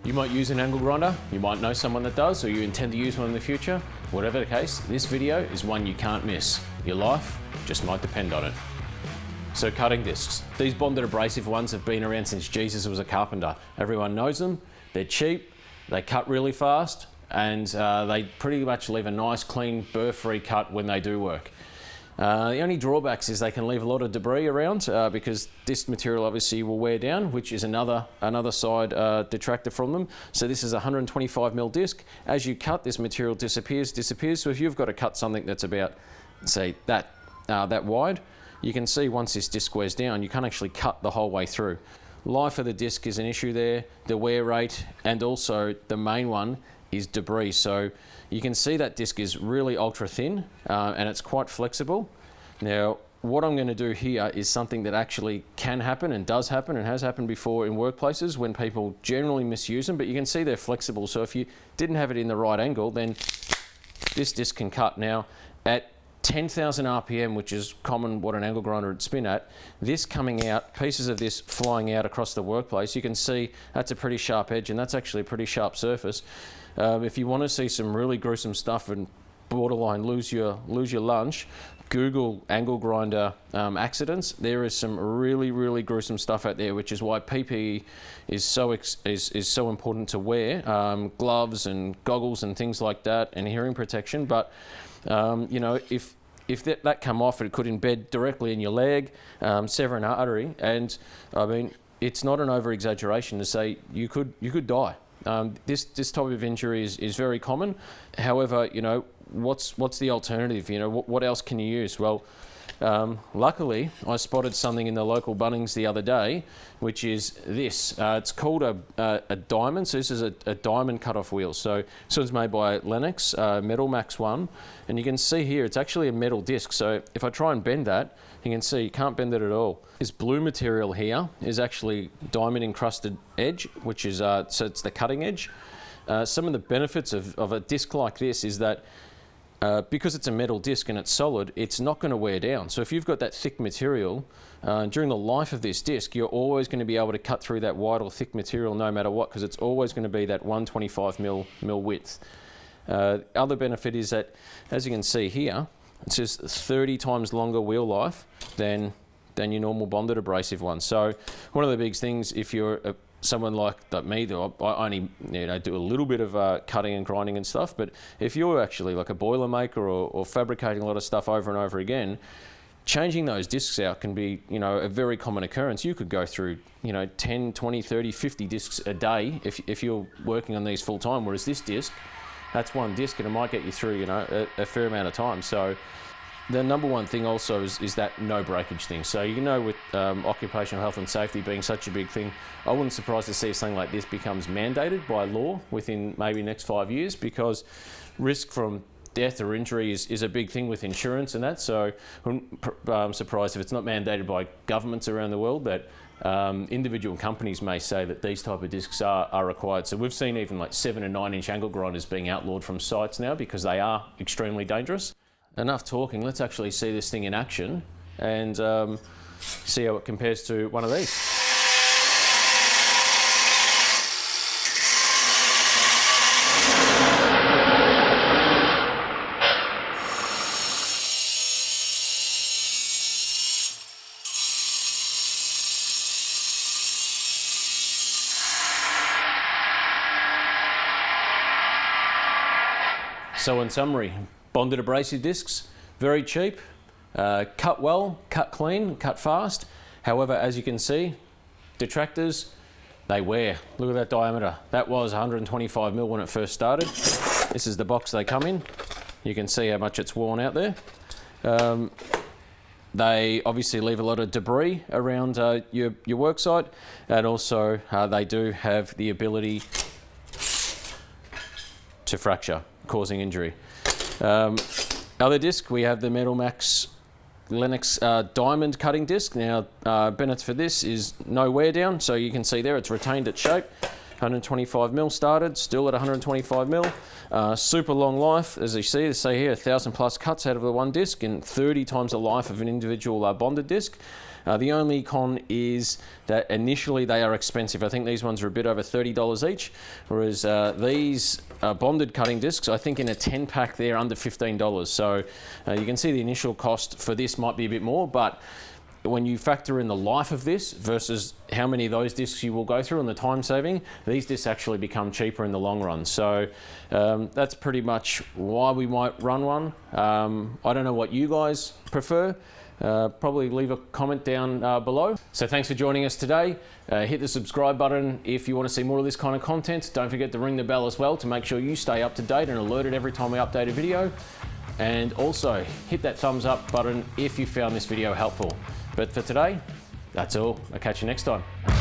You might use an angle grinder, you might know someone that does, or you intend to use one in the future. Whatever the case, this video is one you can't miss. Your life just might depend on it. So cutting discs. These bonded abrasive ones have been around since Jesus was a carpenter. Everyone knows them, they're cheap, they cut really fast, and they pretty much leave a nice, clean, burr-free cut when they do work. The only drawbacks is they can leave a lot of debris around because this material obviously will wear down, which is another side detractor from them. So this is a 125mm disc. As you cut, this material disappears. So if you've got to cut something that's about, say, that wide, you can see once this disc wears down, you can't actually cut the whole way through. Life of the disc is an issue there, the wear rate, and also the main one is debris. So you can see that disc is really ultra thin and it's quite flexible. Now, what I'm going to do here is something that actually can happen and does happen and has happened before in workplaces when people generally misuse them, but you can see they're flexible. So if you didn't have it in the right angle, then this disc can cut. Now, at 10,000 RPM, which is common what an angle grinder would spin at, this coming out, pieces of this flying out across the workplace, you can see that's a pretty sharp edge and that's actually a pretty sharp surface. If you want to see some really gruesome stuff and borderline lose your lunch, Google angle grinder accidents. There is some really gruesome stuff out there, which is why PPE is so important to wear. Gloves and goggles and things like that, and hearing protection. But you know, if that come off, it could embed directly in your leg, sever an artery, and I mean, it's not an over-exaggeration to say you could die. This type of injury is very common. However, you know, what's the alternative? You know, what else can you use? Well, luckily, I spotted something in the local Bunnings the other day, which is this. It's called a diamond. So this is a diamond cut-off wheel. So this one's made by Lennox, Metal Max 1. And you can see here, it's actually a metal disc. So if I try and bend that, you can see you can't bend it at all. This blue material here is actually diamond encrusted edge, which is, so it's the cutting edge. Some of the benefits of a disc like this is that because it's a metal disc and it's solid, it's not going to wear down. So if you've got that thick material, during the life of this disc, you're always going to be able to cut through that wide or thick material no matter what, because it's always going to be that 125mm width. Other benefit is that, as you can see here, it's just 30 times longer wheel life than your normal bonded abrasive one. So one of the big things, if you're someone like me, I only do a little bit of cutting and grinding and stuff, but if you're actually like a boiler maker or fabricating a lot of stuff over and over again, changing those discs out can be, you know, a very common occurrence. You could go through, you know, 10, 20, 30, 50 discs a day if you're working on these full time, whereas this disc, that's one disc and it might get you through, you know, a fair amount of time. So the number one thing also is that no breakage thing. So, you know, with occupational health and safety being such a big thing, I wouldn't surprise to see something like this becomes mandated by law within maybe next 5 years, because risk from death or injury is a big thing with insurance and that. So I'm surprised if it's not mandated by governments around the world, that individual companies may say that these type of discs are required. So we've seen even like 7 and 9 inch angle grinders being outlawed from sites now because they are extremely dangerous. Enough talking, let's actually see this thing in action and see how it compares to one of these. So in summary, bonded abrasive discs, very cheap, cut well, cut clean, cut fast. However, as you can see, detractors, they wear. Look at that diameter. That was 125mm when it first started. This is the box they come in. You can see how much it's worn out there. They obviously leave a lot of debris around your work site, and also they do have the ability to fracture, causing injury. Other disc, we have the Metal Max Lennox diamond cutting disc. Now, benefits for this is no wear down, so you can see there it's retained its shape. 125 mil started, still at 125 mil. Super long life, as you see, they say here 1,000 plus cuts out of the one disc and 30 times the life of an individual bonded disc. The only con is that initially they are expensive. I think these ones are a bit over $30 each, whereas these bonded cutting discs, I think in a 10 pack they're under $15. So you can see the initial cost for this might be a bit more, but when you factor in the life of this versus how many of those discs you will go through and the time saving, these discs actually become cheaper in the long run. So that's pretty much why we might run one. I don't know what you guys prefer. Probably leave a comment down below. So thanks for joining us today. Hit the subscribe button if you want to see more of this kind of content. Don't forget to ring the bell as well to make sure you stay up to date and alerted every time we update a video. And also hit that thumbs up button if you found this video helpful. But for today, that's all. I'll catch you next time.